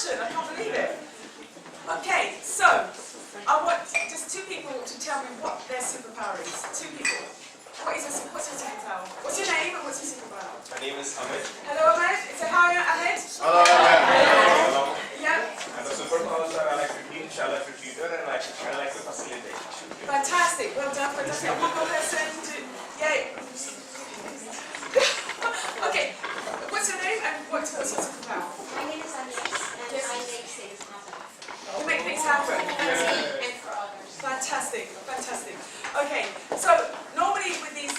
passion. I can't believe it. Okay, so I want just two people to tell me what their superpower is. Two people. What's your superpower? What's your name and what's your superpower? My name is Ahmed. Hello, Ahmed. It's a hi, Ahmed. Hello. Hello. Yeah. And the superpowers are I like to teach, I like to tutor, and I like to facilitate. Fantastic. Well done. Fantastic. One more person. Yay. Okay. What's your name and what's your superpower? My name is Agnes, and I make things happen. You make things happen. And for others. Fantastic, fantastic. Okay, so normally with these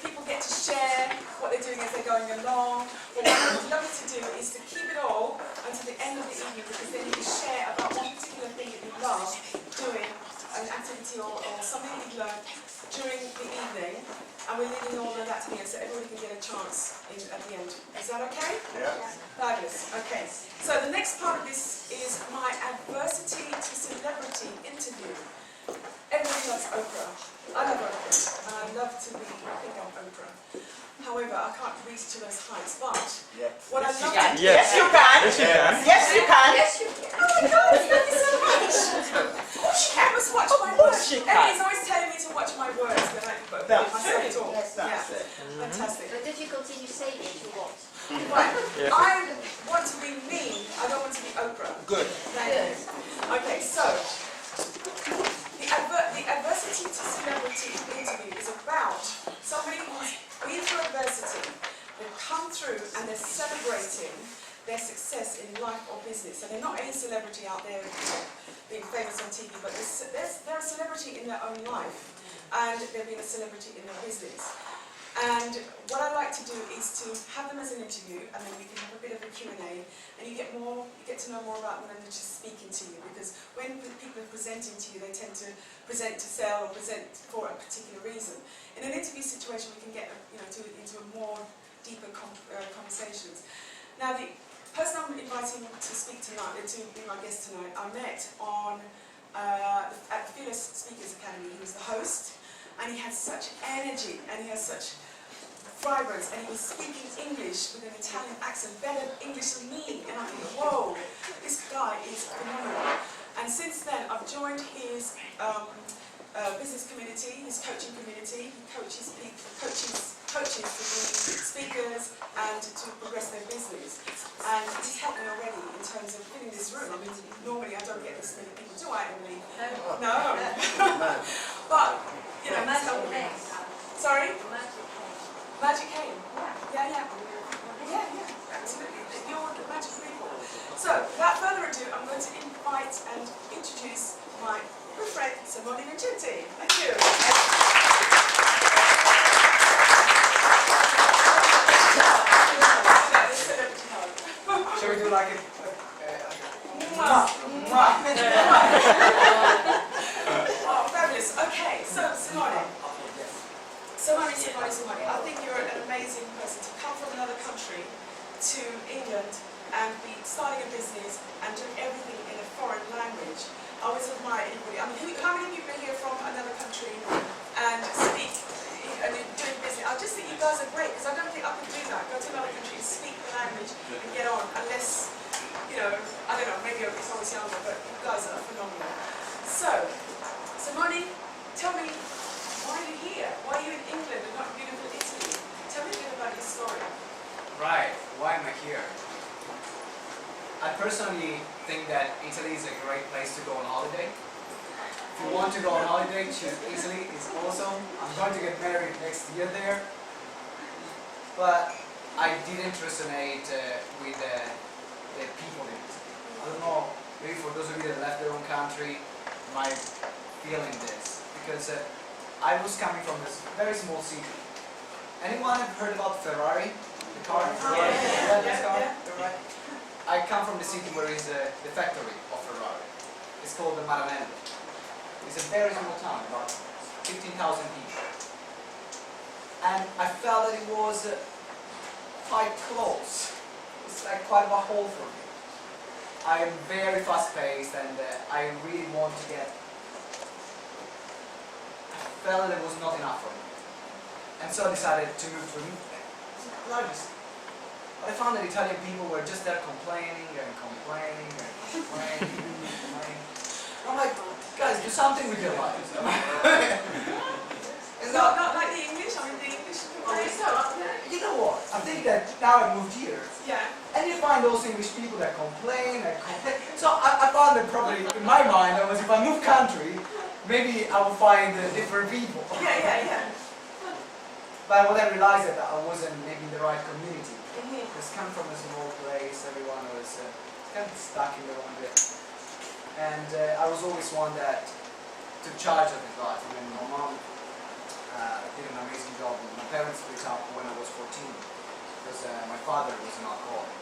people get to share what they're doing as they're going along. But what I would love you to do is to keep it all until the end of the evening, because then you can share about one particular thing that you love doing, an activity or something you've learned during the evening, and we're leaving all of that to the end so everybody can get a chance at the end. Is that okay? Yeah. Fabulous. Okay. So the next part of this is my adversity to celebrity interview. Everybody loves Oprah. I love Oprah. And I love to be think of Oprah. However, I can't reach to those heights. But what I love Yes, you can. Yes, you can. Yes, you can. Yes, you can. Oh my God, thank you so much. You must watch my words. Emily's always telling me to watch my words when I self-talk. Yes, Yeah. Fantastic. But if you continue saying it, you won't. Right. I want to be me. I don't want to be Oprah. Good. Thank you. Okay, so the adversity to celebrity interview is about somebody who's been through adversity, they've come through and they're celebrating their success in life or business. And they're not any celebrity out there being famous on TV, but they're a celebrity in their own life, and they've been a celebrity in their business. And what I like to do is to have them as an interview, and then we can have a bit of a Q&A, and you get to know more about them than just speaking to you. Because when people are presenting to you, they tend to present to sell or present for a particular reason. In an interview situation, we can get into a more deeper conversations. Now, the person I'm inviting to speak tonight, to be my guest tonight, I met on at the Fearless Speakers Academy. He was the host. And he had such energy, and he has such vibrance, and he was speaking English with an Italian accent, better English than me. And I think, whoa, this guy is phenomenal. And since then, I've joined his business community, his coaching community. He coaches to be speakers and to progress their business. And he's helped me already in terms of filling this room. I mean, normally I don't get this many people, do I, Emily? No. But, you know, sorry? Magic cane. Yeah, absolutely. You're the magic people. So, without further ado, I'm going to invite and introduce my good friend, Simone Vincenzi. Thank you. Shall we do like a Oh, fabulous. Okay, so Simone. Simone. I think you're an amazing person to come from another country to England and be starting a business and doing everything in a foreign language. I always admire anybody. I mean, how many people are here from another country and speak and you're doing business? I just think you guys are great, because I don't think I could do that. Go to another country and speak the language and get on, unless, I don't know, maybe it's always younger, but you guys are phenomenal. So, Simone, tell me, why are you here? Why are you in England and not beautiful Italy? Tell me a bit about your story. Right, why am I here? I personally think that Italy is a great place to go on holiday. If you want to go on holiday, choose Italy, it's awesome. I'm going to get married next year there. But I didn't resonate with the people in Italy. I don't know, maybe for those of you that left their own country might feeling this. Because I was coming from this very small city. Anyone have heard about Ferrari? The car? This car? Ferrari? I come from the city where is the factory of Ferrari. It's called the Maranello. It's a very small town, about 15,000 people. And I felt that it was quite close. It's like quite a hole for me. I am very fast-paced, and I really want to get. I felt that it was not enough for me, and so I decided to move to a larger city. But I found that Italian people were just there complaining and complaining something with your life. It's not like the English. I mean, the English. You know what? I think that now I moved here, Yeah. and you find those English people that complain. So I found that probably in my mind, I was if I move country, maybe I will find different people. Yeah. But what I realized that I wasn't maybe in the right community. Mhm. Because come from a small place, everyone was kind of stuck in their own bit. And I was always one that took charge of his life. I mean, my mom did an amazing job. My parents split up when I was 14 because my father was an alcoholic.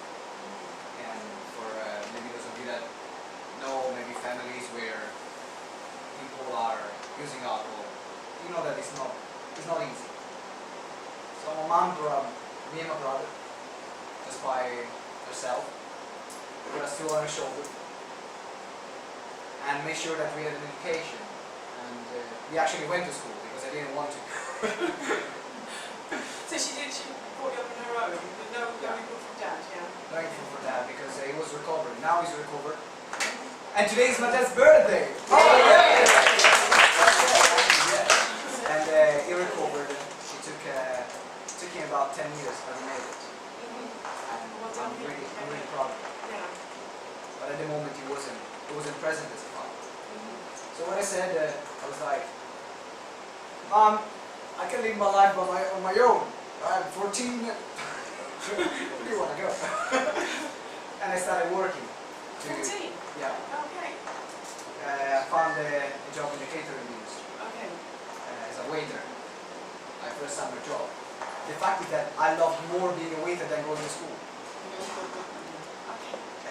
And for maybe those of you that know maybe families where people are using alcohol, you know that it's not easy. So my mom grew up, me and my brother, just by herself, put us still on her shoulder, and make sure that we had an education. And we actually went to school because I didn't want to. So she brought you up on her own, with no input from dad, yeah? No info for that because he was recovering. Now he's recovered. And today is my dad's birthday. Oh, yeah. And he recovered. It took him about 10 years, but he made it. And I'm really proud of him. Yeah. But at the moment he wasn't present as a father. So when I said, I was like, Mom, I can live my life on my own. I'm 14. Where do you want to go? And I started working. 14? Yeah. Okay. I found a job in the catering industry Okay. as a waiter. My first summer job. The fact is that I loved more being a waiter than going to school.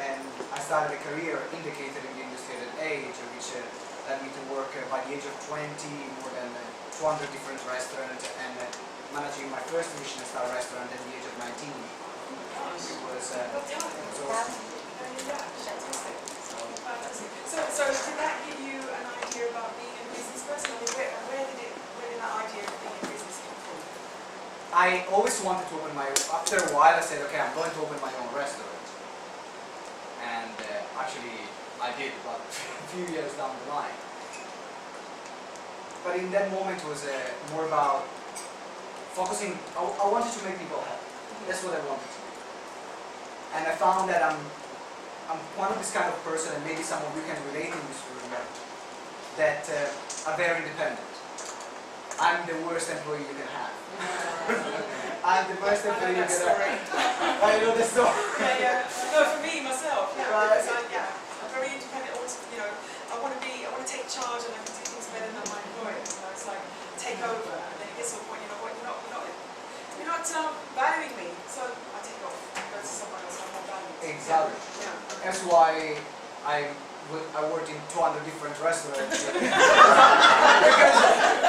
And I started a career in the catering industry at an age which led me to work by the age of 20, more than 200 different restaurants, and managing my first Michelin star restaurant at the age of 19. It was awesome. So did that give you an idea about being a business person? I mean, where did that idea of being a business come from? I always wanted to open after a while I said, okay, I'm going to open my own restaurant. And actually I did, but a few years down the line. But in that moment it was more about focusing, I wanted to make people happy. That's what I wanted to do. And I found that I'm one of this kind of person, and maybe some of you can relate in this room, that are very independent. I'm the worst employee you can have. I'm the worst employee you can have. I know the story. Yeah. No, for me, myself, yeah. Right. Because I'm very independent. Always, I want to take charge and I can do things better than my employer. It's like take over, and then it gets to a point, you know what, you're not valuing me, so I take off and go to someone else I'm more valued. Exactly. Yeah. That's why I worked in 200 different restaurants.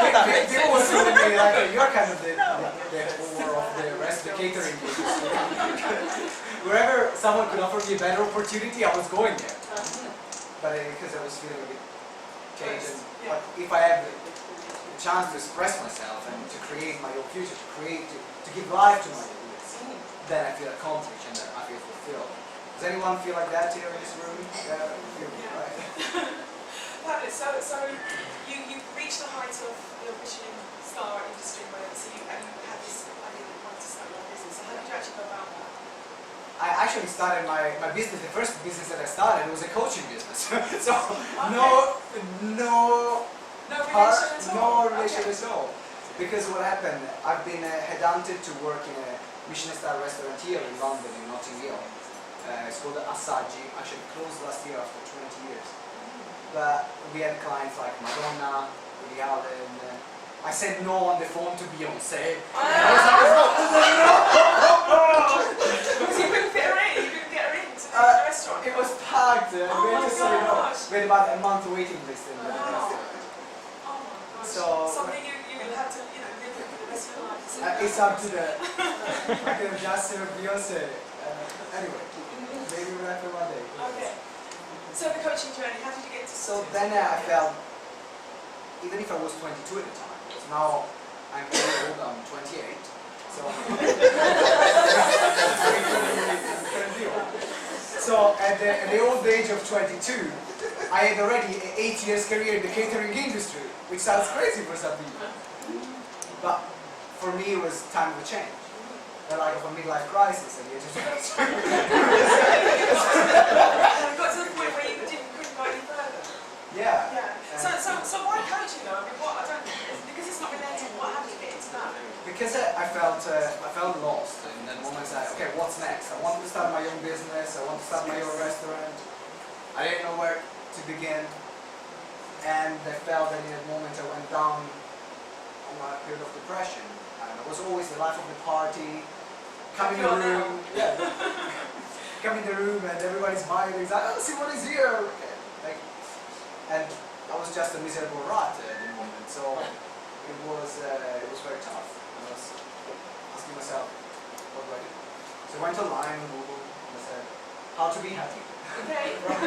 Because people were telling me like, you're kind of the owner of the catering industry. Wherever someone could offer me a better opportunity, I was going there. But because I was feeling a bit changed. But if I have the chance to express myself and to create my own future, to give life to my ideas, then I feel accomplished and I feel fulfilled. Does anyone feel like that here in this room? Yeah, right. Fabulous. So you reached the height of the Michelin star industry, whatever. So you had this idea that you wanted to start your business. So how did you actually go about that? I actually started my business, the first business that I started was a coaching business. So Okay. no relation at all? no relation at all. Because what happened, I've been headhunted to work in a Michelin star restaurant here in London, in Notting Hill. It's called Assaggi, actually closed last year after 20 years. But we had clients like Madonna, Woody Allen. I said no on the phone to Beyonce. I was like, Because you couldn't fit her in. You couldn't get her into the restaurant. it was packed. We had to say no. gosh. We had about a month waiting list in the Wow. restaurant. Oh my gosh. So- Something you will have to, live with for the rest of your life. It's up to the. I can just serve Beyonce. Anyway, maybe we'll have to one day. Okay. So the coaching journey, how did you get to So then I felt, even if I was 22 at the time, because now I'm very old, I'm 28. So. So at the old age of 22, I had already an 8 years career in the catering industry, which sounds crazy for some people. But for me, it was time to change. They're like of a midlife crisis, and you just And it got to the point where you couldn't go any further. yeah. Yeah. So why coaching though? I mean, what I don't because it's not related. What happened to get into that? Because I felt lost in that moment. Okay, what's next? I want to start my own business. I want to start my own restaurant. I didn't know where to begin, and I felt that in that moment I went down on a period of depression. And it was always the life of the party. Come in the room, yeah. Come in the room and everybody's smiling. It's like, oh, Simone is here. Okay. Like, and I was just a miserable rat at the moment. So it was very tough. I was asking myself, what do I do? So I went online on Google and I said, how to be happy. Okay. Because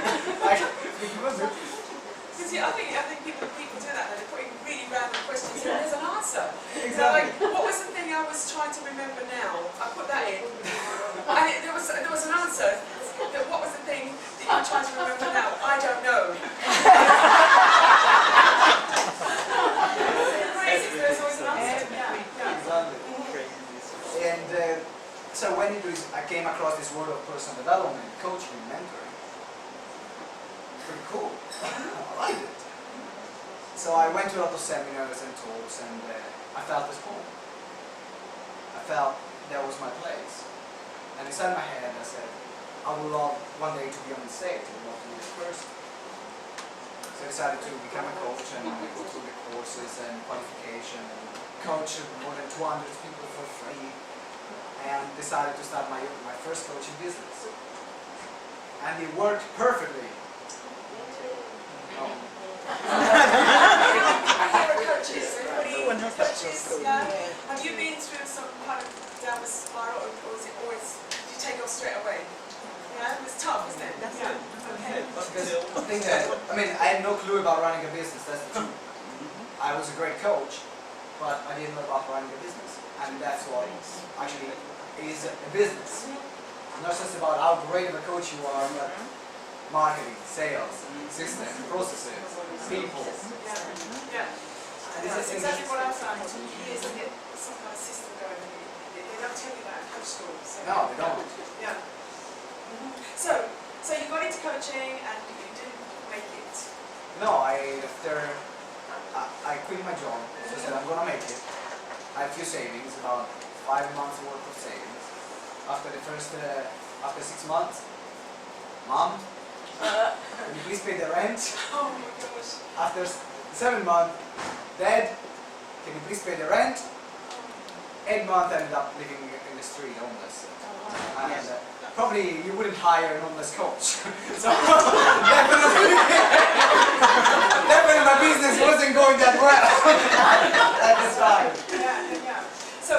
I think people do that. They're putting really random questions in. There's an answer. Exactly. So like, what was the thing I was trying to remember now? I put that in, and there was an answer. What was the thing that you were trying to remember now? I don't know. Crazy. There's always an answer. Yeah. Exactly. And so when I came across this world of personal development, coaching, mentoring, pretty cool. I liked it. So I went to a lot of seminars and talks, and I felt this home. I felt that was my place. And inside my head, I said, I would love one day to be on the stage. I would love to be this person. So I decided to become a coach and go through the courses and qualification and coach more than 200 people for free, and decided to start my first coaching business. And it worked perfectly. No. Coaches, yeah. Have you been through some kind of downward spiral, or was it always, did you take off straight away? Yeah, it was tough, wasn't it? That's Yeah. Okay. Because I think that, I mean, I had no clue about running a business, that's the truth. I was a great coach, but I didn't know about running a business. And that's what actually is a business. Not just about how great of a coach you are, but marketing, sales, systems, processes, people. Yeah. That's exactly what I found. Years to get some kind of system going. They don't tell you that at coach school. So. No, they don't. Yeah. So you got into coaching and you didn't make it. No, I quit my job. So I said I'm gonna make it. I had a few savings, about 5 months worth of savings. After 6 months, Mom, can you please pay the rent? Oh my gosh. After 7 months, Dad, can you please pay the rent? 8 months, I ended up living in the street, homeless. And probably you wouldn't hire an homeless coach. So definitely my business wasn't going that well at this time. Yeah. So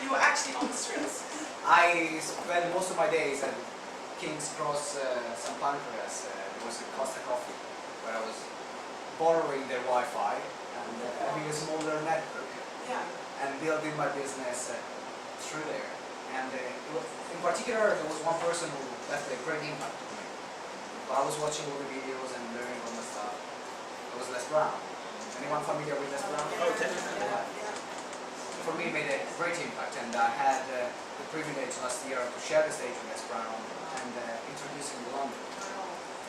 you were actually on the streets. I spent most of my days at King's Cross, St. Pancras. There was a Costa Coffee where I was borrowing their Wi-Fi and having a smaller network Yeah. and building my business through there. And in particular, there was one person who left a great impact on me. But I was watching all the videos and learning all the stuff. It was Les Brown. Anyone familiar with Les Brown? Oh, definitely. Yeah. For me, it made a great impact, and I had the privilege last year to share the stage with Les Brown and introduce him to London.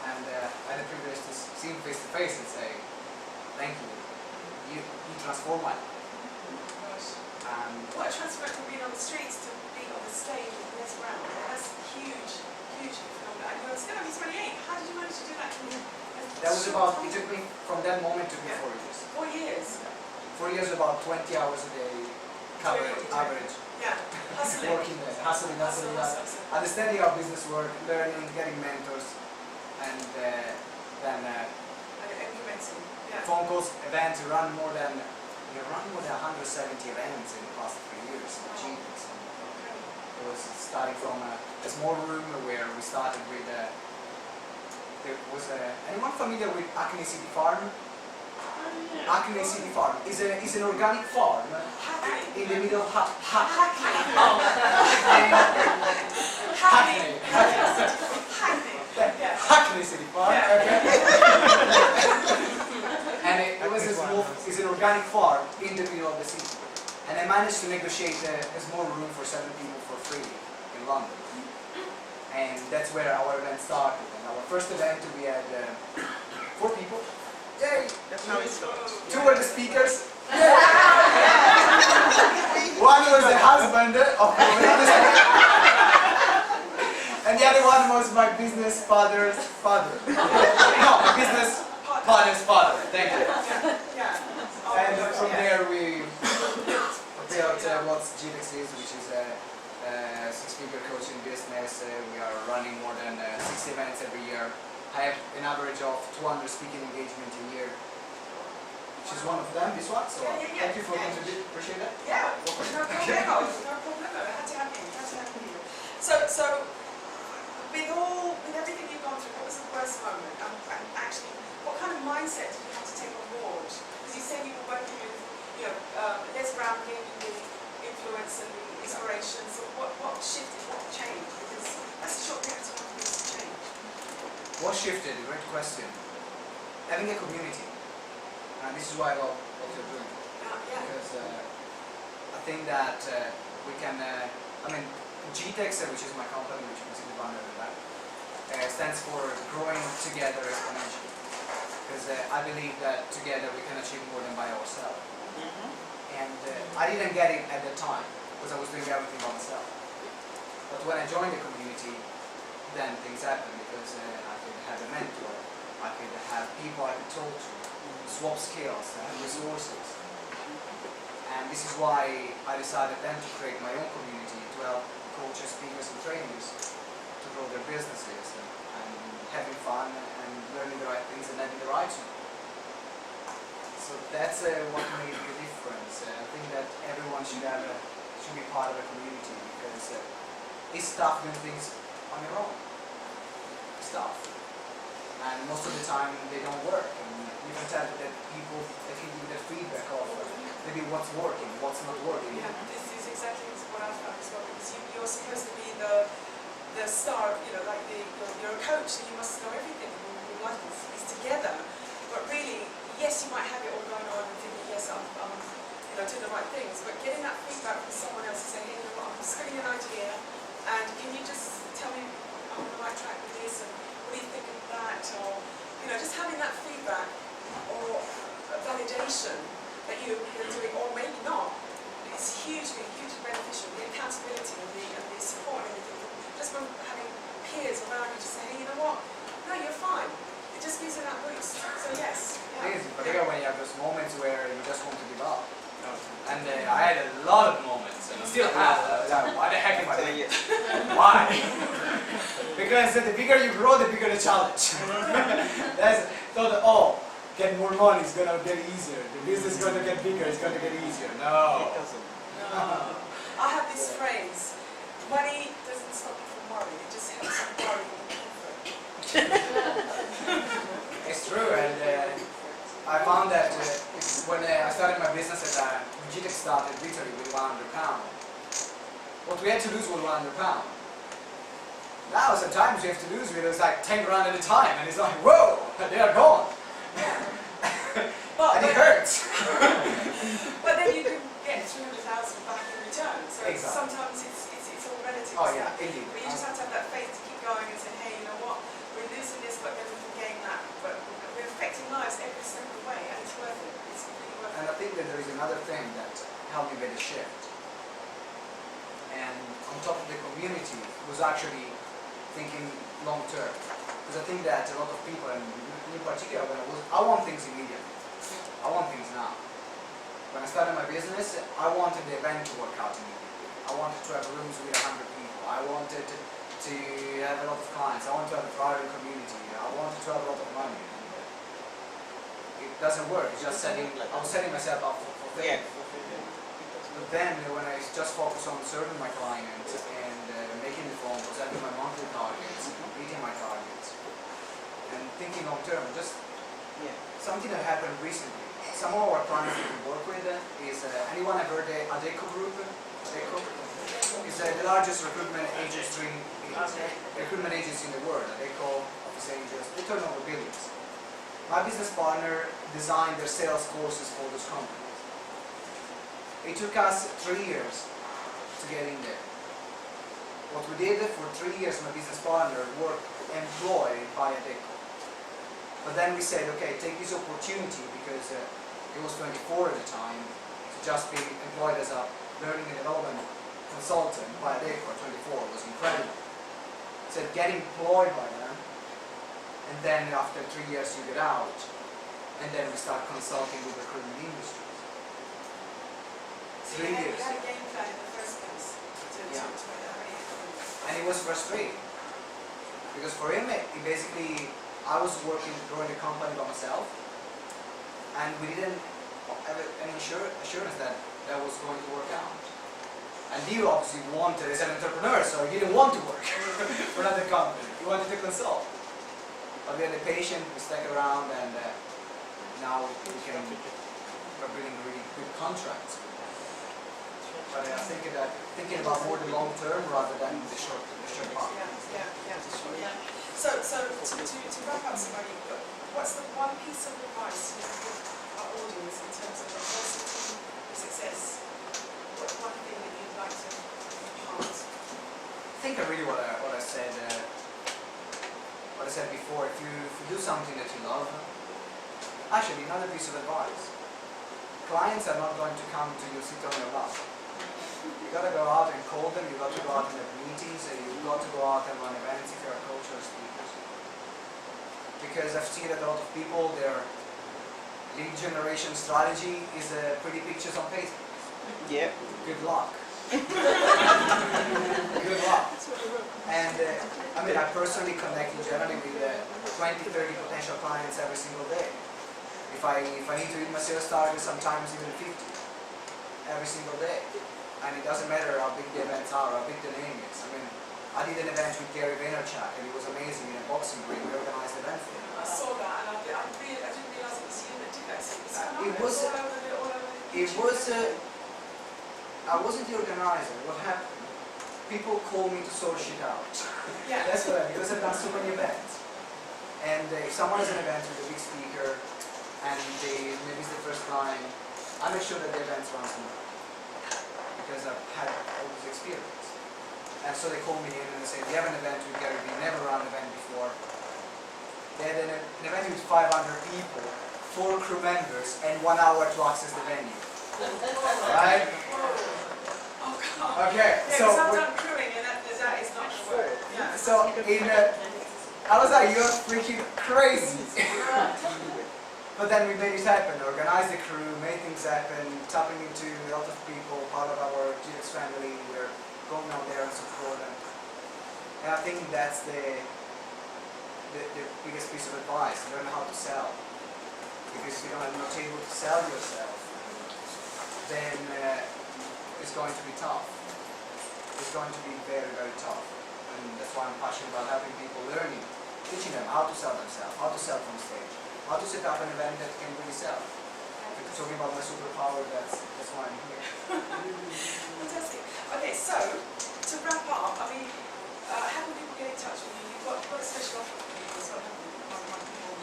And I had the privilege to see him face to face and say, thank you, you transformed my life. What a transfer from being on the streets to being on the stage with Les Brown. That's huge phenomenon. And you're still only 28. How did you manage to do that? That was about, it took me from that moment to be 4 years. 4 years. 4 years, about 20 hours a day, coverage, average. Yeah. Hustling. Working there, hustling, understanding how business work, learning, getting mentors, and then And implementing. Yeah. phone calls, events, run more than 170 events in the past 3 years. Genius. It was starting from a small room where we started with, there was anyone familiar with Acne City Farm? Acne City Farm is an organic farm in the middle of Hackney. Hackney City Farm. Yeah. Okay. organic farm in the middle of the city. And I managed to negotiate a small room for 7 people for free in London. And that's where our event started. And our first event we had 4 people. Yay! That's how it starts. 2 were the speakers. One was the husband of and the other one was my business father's father. No, my business partner's father. Thank you. And from there we built what GDX is, which is a 6-figure coaching business. We are running more than 60 events every year. I have an average of 200 speaking engagements a year, which is one of them, this one. So thank you for contributing. Appreciate that. Yeah, no problemo. No problemo. I had to have you. So with everything you've gone through, what was the worst moment? And actually, what kind of mindset did you have to take on board? Because you said you were working with, Les Brown gave you the influence and the inspiration. So what shifted? What changed? Because that's a short period of time for things to change. What shifted? Great question. Having a community. And this is why I love what you're doing. Because I think that we can, GTEX, which is my company, which you can see the banner in the back, stands for Growing Together Exponentially. Because I believe that together we can achieve more than by ourselves. And I didn't get it at the time, because I was doing everything by myself. But when I joined the community, then things happened, because I could have a mentor, I could have people I could talk to, swap skills, and resources. And this is why I decided then to create my own community to help coaches, speakers, and trainers to grow their businesses and having fun and learning the right things and having the right to. So that's what made the difference. I think that everyone should be part of a community, because it's tough doing things on your own. It's tough. And most of the time they don't work. And you can tell that people that can give their feedback of maybe what's working, what's not working. Yeah, this is exactly what I found as well, because you're supposed to be the star, like you're a coach, so you must know everything. Your life is together. But really, yes, you might have it all going on and thinking, yes, I'm doing the right things, but getting that feedback from someone else and saying, hey, I'm screening an idea, and can you just tell me I'm on the right track with this, and what do you think of that, or just having that feedback or a validation that you're doing, or maybe not, is hugely beneficial. The accountability and the support and everything, just from having peers around you to say, hey, you know what, no, you're fine. It just gives you that boost. So yes. It is, particularly when you have those moments where you just want to give up. And I had a lot of moments, and I still have. Why the heck am I doing it? Why? Because the bigger you grow, the bigger the challenge. That's thought, get more money, it's gonna get easier. The business is gonna get bigger, it's gonna get easier. No. I have this phrase: money doesn't stop you from worrying; it just helps you worry more comfort. It's true, and I found that when I started my business at GTEX started literally with £100. What we had to lose was £100. Now sometimes you have to lose with like 10 grand at a time, and it's like, whoa, they are gone. And it hurts. But then you can get 300,000 back in return. So Exactly. sometimes it's all relative. Oh yeah, indeed. But you just have to have that faith to keep going and say, hey, you know what, we're losing this, but then we can gain that. But we're affecting lives every step of the way, and it's worth it. It's really worth And it. I think that there is another thing that helped me make a shift. And on top of the community, was actually thinking long term. Because I think that a lot of people, and in particular when I want things immediately. I want things now. When I started my business, I wanted the event to work out immediately. I wanted to have rooms with 100 people. I wanted to have a lot of clients. I wanted to have a thriving community. I wanted to have a lot of money. It doesn't work. It's just I was setting myself up for failure. But then when I just focus on serving my clients and making the phone calls, having my monthly targets, meeting my targets, and thinking long term, just something that happened recently. Some of our clients that we work with is, anyone have heard the Adecco group? Adecco is the largest recruitment agency in the world. Adecco, Office Angels, they turn over billions. my business partner designed their sales courses for those companies. It took us 3 years to get in there. What we did for 3 years, my business partner worked employed by Adecco. But then we said, okay, take this opportunity, because he was 24 at the time, to just be employed as a learning and development consultant by Adecco at 24 was incredible. So get employed by them, and then after 3 years you get out, and then we start consulting with recruitment industries. So you had a game plan in the first place to Yeah. make that really happen. And it was frustrating, because for him, it basically, I was working, growing the company by myself, and we didn't have any assurance that that was going to work out. And he obviously wanted, as an entrepreneur, so he didn't want to work for another company. He wanted to consult. But we had the patience, we stuck around, and now we're building really good contracts. But I think that thinking about more the long term rather than the short part. Yeah. So to wrap up, somebody, what's the one piece of advice you would give our audience in terms of adversity, success? What one thing that you'd like to impart? I think really what I said before. If you do something that you love, actually another piece of advice: clients are not going to come to you sit on your lap. You got to go out and call them. You got to go out and have meetings, and you got to go out and run events if you're a coach or a speaker. Because I've seen that a lot of people, their lead generation strategy is pretty pictures on Facebook. Yeah. Good luck. Good luck. And I mean, I personally connect generally with 20, 30 potential clients every single day. If I need to hit my sales target, sometimes even 50 every single day. And it doesn't matter how big the events are, how big the name is. I mean, I did an event with Gary Vaynerchuk, and it was amazing in a boxing ring. We organized an event for him. I saw that, and I didn't realise it was you that did that. So I wasn't the organizer. What happened? People call me to sort shit out. Yeah. That's what I mean, because I've done so many events. And if someone has an event with a big speaker, and maybe it's the first time, I make sure that the event runs smooth. Because I've had all this experience. And so they call me in and they say, we have an event with Gary, we never run an event before. They had an event with 500 people, 4 crew members, and 1 hour to access the venue. Right? Oh God. Okay, Yeah, so because I've done crewing, and that is not full. Yeah. so I was like, you're freaking crazy. But then we made it happen, organized the crew, made things happen, tapping into a lot of people, part of our GX family. We're going out there and support them. And I think that's the biggest piece of advice: learn how to sell. Because if you don't have not able to sell yourself, then it's going to be tough. It's going to be very, very tough. And that's why I'm passionate about helping people learning, teaching them how to sell themselves, how to sell from stage, how to set up an event that can really sell. Talking about my superpower, that's why I'm here. Fantastic. Okay, so to wrap up, I mean, how can people get in touch with you? You've got a special offer for people, so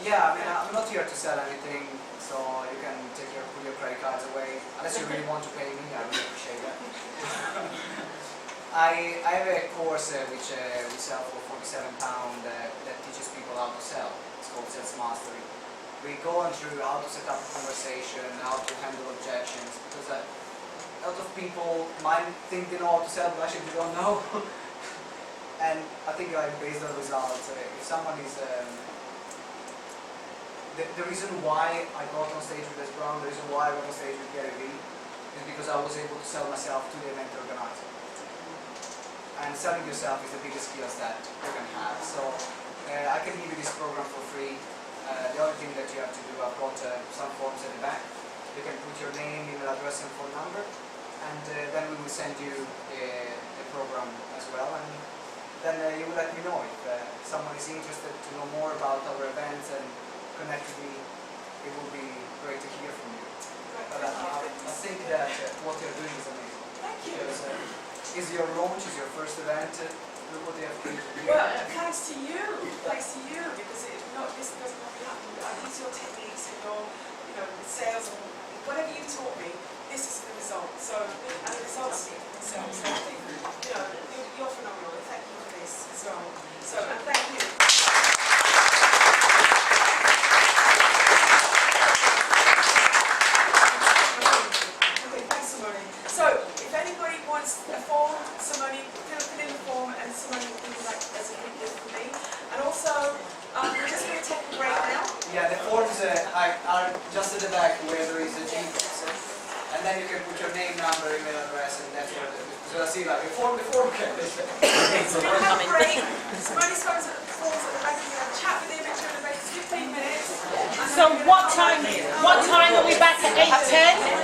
Yeah, I mean, I'm not here to sell anything, so you can put your credit cards away. Unless you really want to pay me, I really appreciate that. I have a course which we sell for £47 that teaches people how to sell. It's called Sales Mastery. We go on through how to set up a conversation, how to handle objections, because a lot of people might think they know how to sell, but actually they don't know. And I think based on results, if someone is the reason why I got on stage with Les Brown, the reason why I got on stage with Gary Vee, is because I was able to sell myself to the event organizer. And selling yourself is the biggest skills that you can have. So I can give you this program for free. The only thing that you have to do, I've got some forms at the back. You can put your name, email address, and phone number, and then we will send you the program as well. And then you will let me know if someone is interested to know more about our events and connect with me. It will be great to hear from you. But I think that what you're doing is amazing. Thank you. Because is your launch, is your first event. Look what they have created. Well, thanks to you, because this doesn't have to happen. It's your sales, and whatever you taught me, this is the result. So, and the results speak for themselves. So I think, you know, you're phenomenal. And thank you for this as well. So, and thank you. Okay, thanks, Simone. So, if anybody wants a form, Simone, fill in the form, and Simone will give you that as a gift for me. And also, we're just going to take a break now. Yeah, the forms are just at the back where there is a G box. And then you can put your name, number, email address, and that's what it is. So I see like the form can be. So we'll have a break. Simone's phones at the forms at the back. You're going to chat with him during the break 15 minutes. So what time are we back at 8:10?